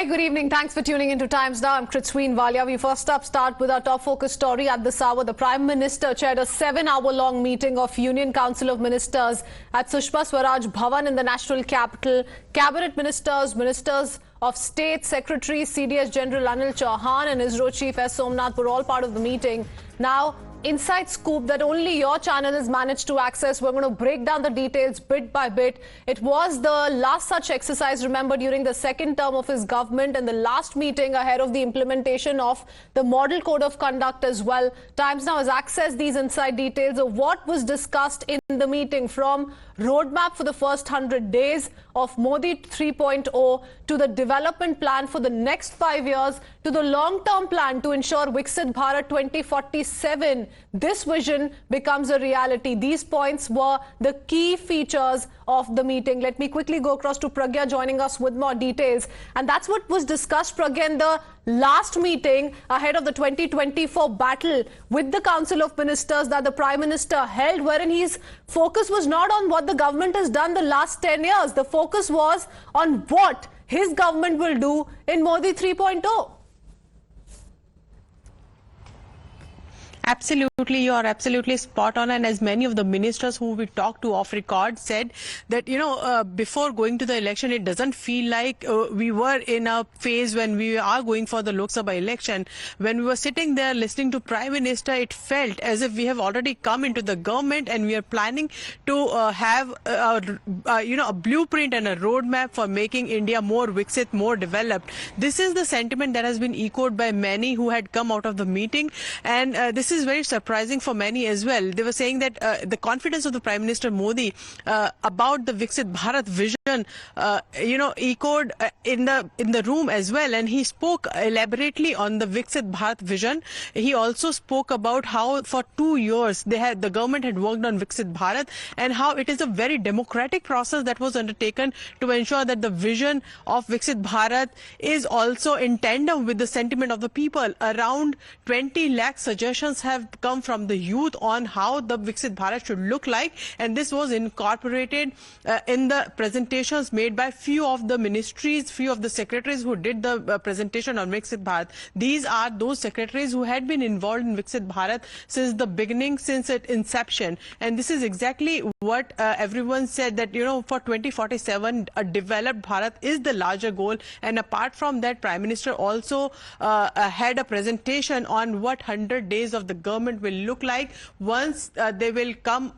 Good evening. Thanks for tuning into Times Now. I'm Kritsween Walia. We first up start with our top focus story. At this hour, the Prime Minister chaired a 7-hour-long meeting of Union Council of Ministers at Sushma Swaraj Bhavan in the national capital. Cabinet ministers, ministers of state, secretaries, CDS General Anil Chauhan and ISRO Chief S. Somnath were all part of the meeting. Now, inside scoop that only your channel has managed to access. We're going to break down the details bit by bit. It was the last such exercise, remember, during the second term of his government and the last meeting ahead of the implementation of the Model Code of Conduct as well. Times Now has accessed these inside details of what was discussed in the meeting, from roadmap for the first 100 days of Modi 3.0 to the development plan for the next 5 years to the long-term plan to ensure Viksit Bharat 2047. This vision becomes a reality. These points were the key features of the meeting. Let me quickly go across to Pragya joining us with more details. And that's what was discussed, Pragya, in the last meeting ahead of the 2024 battle with the Council of Ministers that the Prime Minister held, wherein his focus was not on what the government has done the last 10 years. The focus was on what his government will do in Modi 3.0. Absolutely, you are absolutely spot on. And as many of the ministers who we talked to off record said that, before going to the election, it doesn't feel like we were in a phase when we are going for the Lok Sabha election. When we were sitting there listening to Prime Minister, it felt as if we have already come into the government and we are planning to have a blueprint and a roadmap for making India more Viksit, more developed. This is the sentiment that has been echoed by many who had come out of the meeting. And this is very surprising for many as well. They were saying that the confidence of the Prime Minister Modi about the Viksit Bharat vision, echoed in the room as well. And he spoke elaborately on the Viksit Bharat vision. He also spoke about how for 2 years the government had worked on Viksit Bharat and how it is a very democratic process that was undertaken to ensure that the vision of Viksit Bharat is also in tandem with the sentiment of the people. Around 20 lakh suggestions have come from the youth on how the Viksit Bharat should look like, and this was incorporated in the presentations made by few of the ministries, few of the secretaries who did the presentation on Viksit Bharat. These are those secretaries who had been involved in Viksit Bharat since the beginning, since its inception. And this is exactly what everyone said, that for 2047 a developed Bharat is the larger goal. And apart from that, Prime Minister also had a presentation on what 100 days of the government will look like once they will come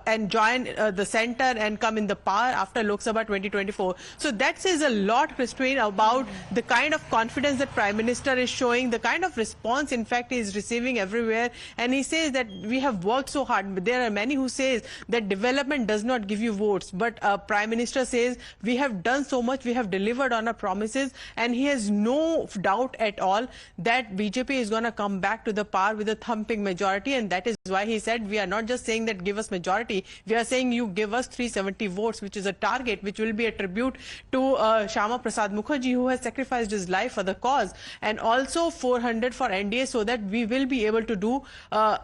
and join the center and come in the power after Lok Sabha 2024. So that says a lot, Christine, about the kind of confidence that Prime Minister is showing, the kind of response, in fact, he is receiving everywhere. And he says that we have worked so hard. But there are many who says that development does not give you votes. But Prime Minister says we have done so much, we have delivered on our promises, and he has no doubt at all that BJP is going to come back to the power with a thumping majority. And that is why he said we are not just saying that give us majority, we are saying you give us 370 votes, which is a target which will be a tribute to Shyama Prasad Mukherjee, who has sacrificed his life for the cause, and also 400 for NDA, so that we will be able to do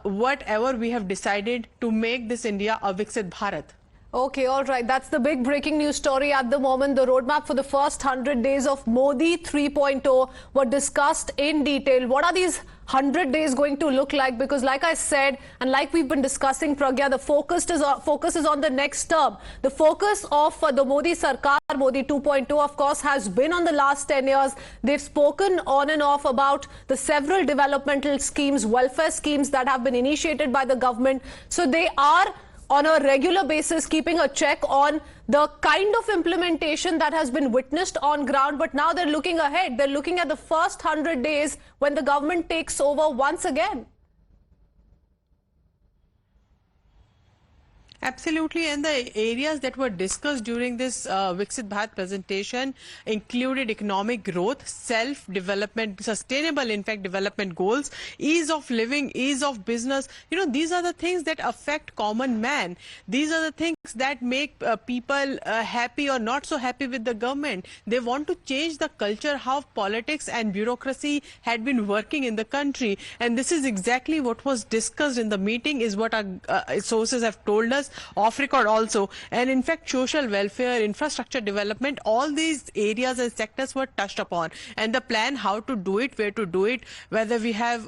whatever we have decided to make this India a Viksit Bharat. Okay, all right. That's the big breaking news story at the moment. The roadmap for the first 100 days of Modi 3.0 were discussed in detail. What are these 100 days going to look like? Because like I said, and like we've been discussing, Pragya, the focus is on the next term. The focus of the Modi Sarkar, Modi 2.0, of course, has been on the last 10 years. They've spoken on and off about the several developmental schemes, welfare schemes that have been initiated by the government. So they are on a regular basis keeping a check on the kind of implementation that has been witnessed on ground. But now they're looking ahead. They're looking at the first 100 days when the government takes over once again. Absolutely, and the areas that were discussed during this Viksit Bharat presentation included economic growth, self-development, sustainable, in fact, development goals, ease of living, ease of business. These are the things that affect common man. These are the things that make people happy or not so happy with the government. They want to change the culture, how politics and bureaucracy had been working in the country. And this is exactly what was discussed in the meeting, is what our sources have told us. off record also. And in fact, social welfare, infrastructure development, all these areas and sectors were touched upon. And the plan, how to do it, where to do it, whether we have,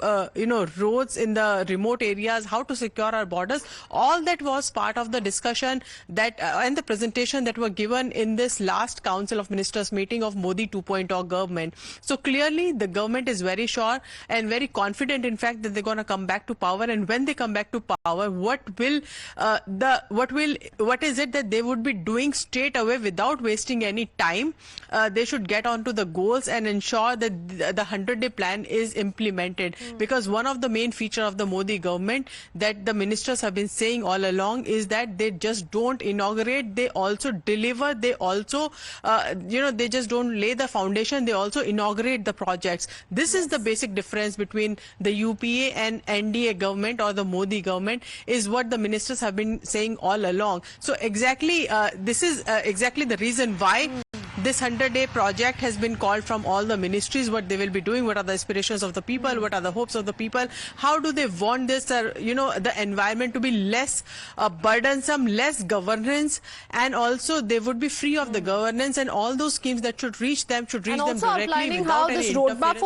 roads in the remote areas, how to secure our borders, all that was part of the discussion that and the presentation that were given in this last Council of Ministers meeting of Modi 2.0 government. So clearly the government is very sure and very confident, in fact, that they're going to come back to power. And when they come back to power, what is it that they would be doing straight away without wasting any time? They should get onto the goals and ensure that the 100-day plan is implemented. Because one of the main feature of the Modi government that the ministers have been saying all along is that they just don't inaugurate, they also deliver, they also, they just don't lay the foundation, they also inaugurate the projects. This is the basic difference between the UPA and NDA government or the Modi government, is what the ministers have been saying all along. So exactly, this is exactly the reason why this 100-day project has been called from all the ministries, what they will be doing, what are the aspirations of the people, what are the hopes of the people, how do they want this, the environment to be less burdensome, less governance, and also they would be free of the governance, and all those schemes that should reach them should reach them directly outlining without how any this roadmap interference.